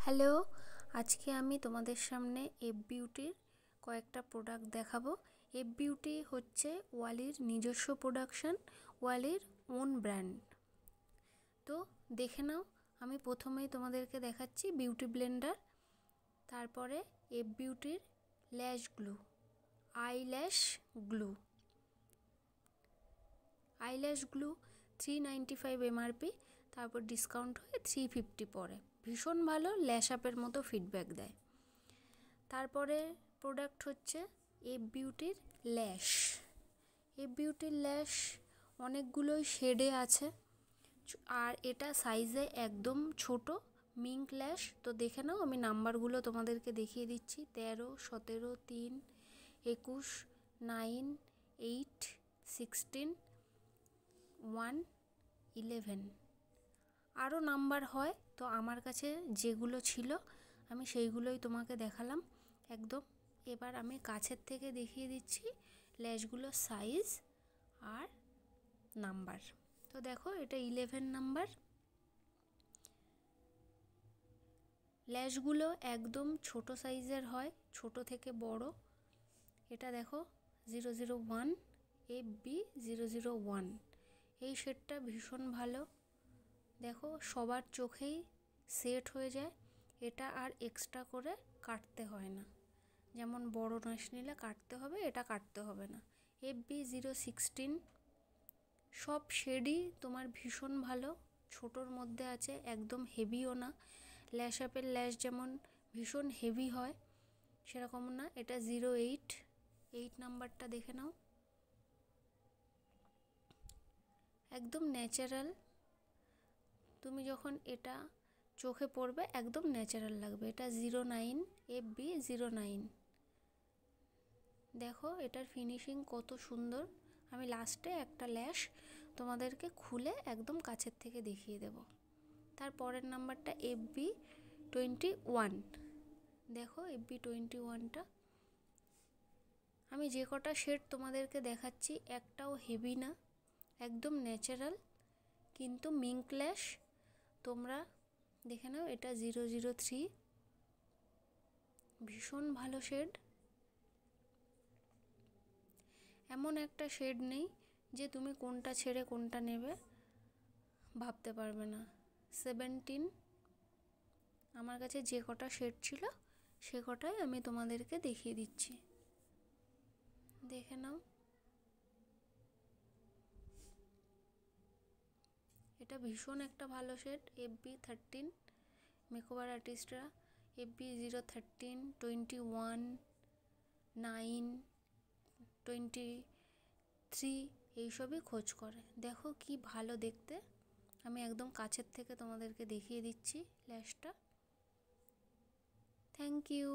Hello, আজকে আমি তোমাদের সামনে এফ বিউটির কয়েকটা প্রোডাক্ট দেখাবো। এফ বিউটি হচ্ছে ওয়ালির নিজস্ব প্রোডাকশন, ওয়ালির ওন ব্র্যান্ড। তো দেখে নাও, আমি প্রথমেই তোমাদেরকে দেখাচ্ছি বিউটি ব্লেন্ডার, তারপরে এফ বিউটির ল্যাশ glue, eyelash glue. Eyelash glue 395 MRP, তারপর ডিসকাউন্ট হয়ে 350 পড়ে। ভীষণ ভালো, ল্যাশ আপের মতো ফিডব্যাক দেয়। তারপরে প্রোডাক্ট হচ্ছে এফ বিউটির ল্যাশ। এফ বিউটির ল্যাশ অনেকগুলোই শেডে আছে, আর এটা সাইজে একদম ছোট মিঙ্ক ল্যাশ। তো দেখে নাও, আমি নাম্বারগুলো তোমাদেরকে দেখিয়ে দিচ্ছি: 13, 17, 3, 21, 9, 8, 16, 1, 11। আরও নাম্বার হয়, তো আমার কাছে যেগুলো ছিল আমি সেইগুলোই তোমাকে দেখালাম একদম। এবার আমি কাছের থেকে দেখিয়ে দিচ্ছি ল্যাশগুলোর সাইজ আর নাম্বার। তো দেখো, এটা 11 নাম্বার। ল্যাশগুলো একদম ছোট সাইজের হয়, ছোট থেকে বড়। এটা দেখো 001 FB001। এই শেডটা ভীষণ ভালো, দেখো সবার চোখেই সেট হয়ে যায়। এটা আর এক্সট্রা করে কাটতে হয় না, যেমন বড় ল্যাশ নিলে কাটতে হবে, এটা কাটতে হবে না। FB016। সব শেডই তোমার ভীষণ ভালো, ছোটোর মধ্যে আছে, একদম হেভিও না। ল্যাশ আপের ল্যাশ যেমন ভীষণ হেভি হয়, সেরকম না। এটা 08 নাম্বারটা দেখে নাও, একদম ন্যাচারাল। তুমি যখন এটা চোখে পড়বে একদম ন্যাচারাল লাগবে। এটা 09 FB09। দেখো এটার ফিনিশিং কত সুন্দর। আমি লাস্টে একটা ল্যাশ তোমাদেরকে খুলে একদম কাছের থেকে দেখিয়ে দেব। তারপরের নাম্বারটা FB21। দেখো FB21টা, আমি যে কটা শেড তোমাদেরকে দেখাচ্ছি একটাও হেভি না, একদম ন্যাচারাল, কিন্তু মিঙ্ক ল্যাশ। তোমরা দেখে নাও, এটা 003। ভীষণ ভালো শেড। এমন একটা শেড নেই যে তুমি কোনটা ছেড়ে কোনটা নেবে ভাবতে পারবে না। 17। আমার কাছে যে কটা শেড ছিল সে কটাই আমি তোমাদেরকে দেখিয়ে দিচ্ছি, দেখে নাও। এটা ভীষণ একটা ভালো শেড। FB13। মেকওভার আর্টিস্টরা FB013, 21, 9, 23 এইসবই খোঁজ করে। দেখো কি ভালো দেখতে। আমি একদম কাছের থেকে তোমাদেরকে দেখিয়ে দিচ্ছি ল্যাশটা। Thank you.